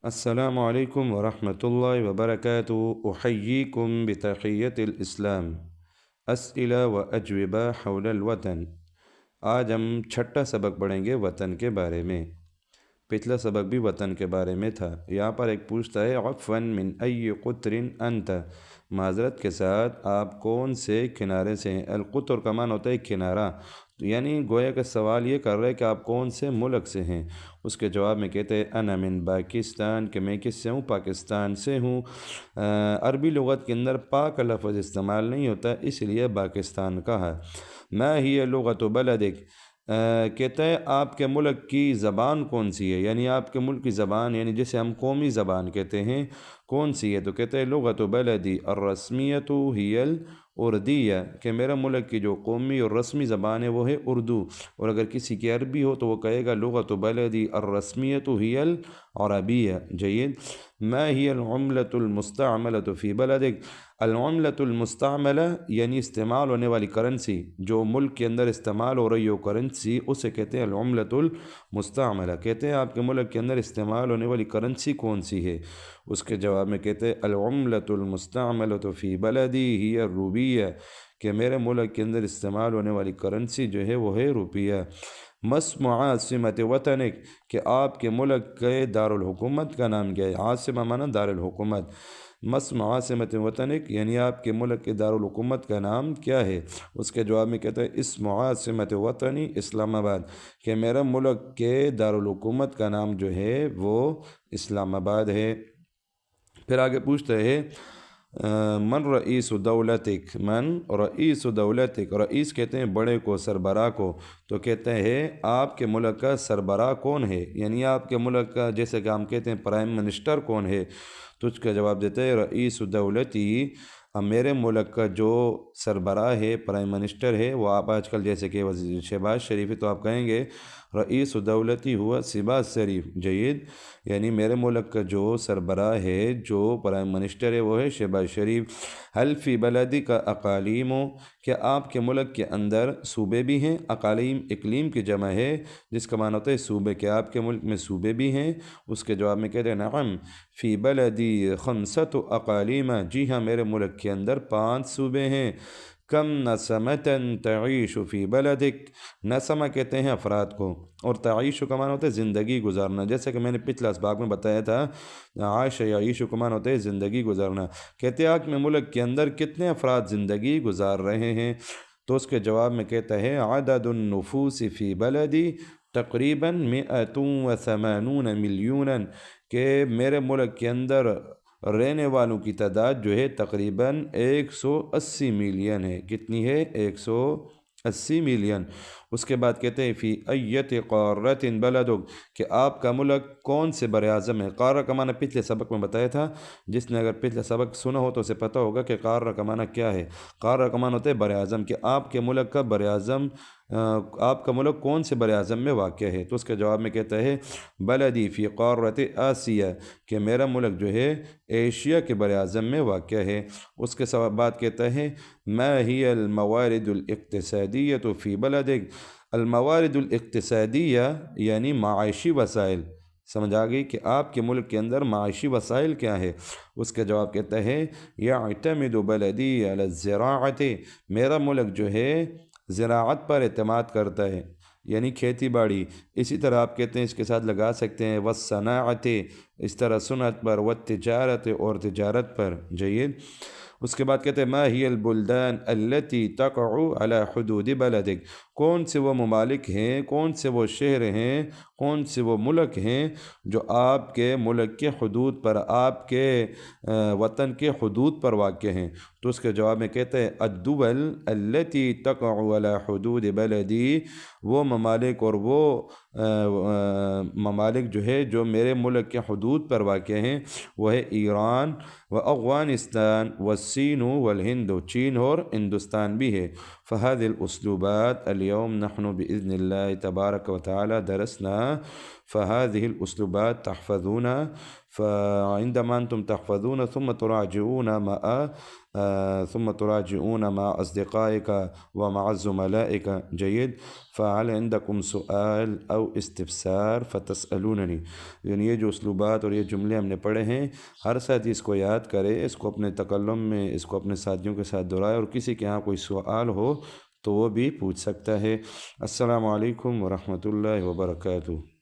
السلام علیکم ورحمۃ اللہ وبرکاتہ۔ احییکم بتحیۃ الاسلام، اسئلہ و اجوبہ حول الوطن۔ آج ہم چھٹا سبق پڑھیں گے وطن کے بارے میں۔ پچھلا سبق بھی وطن کے بارے میں تھا۔ یہاں پر ایک پوچھتا ہے عفوا من ای قطر انت، معذرت کے ساتھ آپ کون سے کنارے سے ہیں۔ القطر کا معنی ہوتا ہے کنارہ، یعنی گویا کہ سوال یہ کر رہا ہے کہ آپ کون سے ملک سے ہیں۔ اس کے جواب میں کہتے ہیں انا من پاکستان، کہ میں کس سے ہوں؟ پاکستان سے ہوں۔ عربی لغت کے اندر پا کا لفظ استعمال نہیں ہوتا، اس لیے پاکستان کہا۔ ما ہی لغت بلدک، کہتا ہے آپ کے ملک کی زبان کون سی ہے، یعنی آپ کے ملک کی زبان، یعنی جسے ہم قومی زبان کہتے ہیں، کون سی ہے؟ تو کہتے ہیں لغت بلدی الرسمیۃ ہی الاردیہ، کہ میرا ملک کی جو قومی اور رسمی زبان ہے وہ ہے اردو۔ اور اگر کسی کی عربی ہو تو وہ کہے گا لغت بلدی الرسمیۃ ہی العربیہ۔ جید۔ ما ہی العملۃ المستعملۃ فی بلدک، العملۃ المستعملہ یعنی استعمال ہونے والی کرنسی، جو ملک کے اندر استعمال ہو رہی ہو کرنسی، اسے کہتے ہیں العملۃ المستعملہ۔ کہتے ہیں آپ کے ملک کے اندر استعمال ہونے والی کرنسی کون سی ہے؟ اس کے جواب میں کہتے ہیں العملۃ المستعملۃ فی بلدی ہی الروپیہ، کہ میرے ملک کے اندر استعمال ہونے والی کرنسی جو ہے وہ ہے روپیہ۔ مسمع عاصمۃ وطنک، کہ آپ کے ملک کے دارالحکومت کا نام کیا ہے؟ عاصمہ معنی دارالحکومت۔ مسمع عاصمۃ وطنک یعنی آپ کے ملک کے دارالحکومت کا نام کیا ہے؟ اس کے جواب میں کہتا ہے اسم عاصمۃ وطنی اسلام آباد، کہ میرا ملک کے دارالحکومت کا نام جو ہے وہ اسلام آباد ہے۔ پھر آگے پوچھتے ہیں من رئیس دولتک، من رئیس دولتک، رئیس کہتے ہیں بڑے کو، سربراہ کو، تو کہتے ہیں آپ کے ملک کا سربراہ کون ہے، یعنی آپ کے ملک کا جیسے کہ ہم کہتے ہیں پرائم منسٹر کون ہے؟ تو اس کا جواب دیتے ہیں رئیس دولتی، میرے ملک کا جو سربراہ ہے، پرائم منسٹر ہے، وہ آپ آج کل جیسے کہ وزیر شہباز شریف ہے تو آپ کہیں گے رئیس دولتی ہوا شہباز شریف۔ جید۔ یعنی میرے ملک کا جو سربراہ ہے، جو پرائم منسٹر ہے، وہ ہے شہباز شریف۔ حل فی بلدی کا اقالیم، کہ آپ کے ملک کے اندر صوبے بھی ہیں؟ اقالیم اقلیم کی جمع ہے جس کا معنی ہوتا ہے صوبے، کہ آپ کے ملک میں صوبے بھی ہیں؟ اس کے جواب میں کہتے ہیں نعم فی بلدی خمسۃ اقالیم، جی ہاں میرے ملک کے اندر 5 صوبے ہیں۔ کم نسمۃ تعیش فی بلدک، نسمہ کہتے ہیں افراد کو، اور تعیش کا معنی ہوتا ہے زندگی گزارنا، جیسے کہ میں نے پچھلا اسباق میں بتایا تھا عاش یعیش کا معنی ہوتا ہے زندگی گزارنا۔ کہتے ہیں آپ میں ملک کے اندر کتنے افراد زندگی گزار رہے ہیں؟ تو اس کے جواب میں کہتا ہے عدد النفوس فی بلدی تقریباً 180 ملیون، کہ میرے ملک کے اندر رہنے والوں کی تعداد جو ہے تقریباً 180 ملین ہے۔ کتنی ہے؟ 180 ملین۔ اس کے بعد کہتے ہیں فی ایت قارۃ بلدک، کہ آپ کا ملک کون سے بر اعظم ہے؟ قارہ کا معنی پچھلے سبق میں بتایا تھا، جس نے اگر پچھلا سبق سنا ہو تو اسے پتہ ہوگا کہ قارہ کا معنی کیا ہے۔ قارہ کا معنی ہوتا ہے بر اعظم، کہ آپ کے ملک کا بر اعظم، آپ کا ملک کون سے بر اعظم میں واقع ہے؟ تو اس کے جواب میں کہتا ہے بلدی فی قارۃ آسیہ، کہ میرا ملک جو ہے ایشیا کے بر اعظم میں واقع ہے۔ اس کے بعد کہتا ہے ما ہی الموارد الاقتصادیۃ فی بلدک، الموارد الاقتصادیہ یعنی معاشی وسائل، سمجھ آ گئی کہ آپ کے ملک کے اندر معاشی وسائل کیا ہے؟ اس کے جواب کہتا ہے یعتمد بلدی علی الزراعۃ، میرا ملک جو ہے زراعت پر اعتماد کرتا ہے، یعنی کھیتی باڑی۔ اسی طرح آپ کہتے ہیں اس کے ساتھ لگا سکتے ہیں والصناعۃ، اس طرح صنعت پر، والتجارت اور تجارت پر۔ جید۔ اس کے بعد کہتے ہیں ما ہی البلدان التي تقع علی حدود بلدک، کون سے وہ ممالک ہیں، کون سے وہ شہر ہیں، کون سے وہ ملک ہیں جو آپ کے ملک کے حدود پر، آپ کے وطن کے حدود پر واقع ہیں؟ تو اس کے جواب میں کہتے ہیں الدول التي تقع علی حدود بلدی، وہ ممالک اور وہ ممالک جو ہے جو میرے ملک کے حدود پر واقع ہیں، وہ ہے ایران و افغانستان والصین والہند، چین اور ہندوستان بھی ہے۔ فهذه الأسلوبات اليوم نحن بإذن الله تبارك وتعالى درسنا فهذه الأسلوبات تحفظونها، فعندما أنتم تحفظون ثم تراجعون مع أصدقائك ومع زملائك جيد، فهل عندكم سؤال أو استفسار فتسألونني. یعنی یہ جو اسلوبات اور یہ جملے ہم نے پڑھے ہیں، ہر ساتھی اس کو یاد کرے، اس کو اپنے تکلم میں اس کو اپنے ساتھیوں کے ساتھ دہرائے، اور کسی کے ہاں کوئی سوال ہو تو وہ بھی پوچھ سکتا ہے۔ السلام علیکم ورحمۃ اللہ وبرکاتہ۔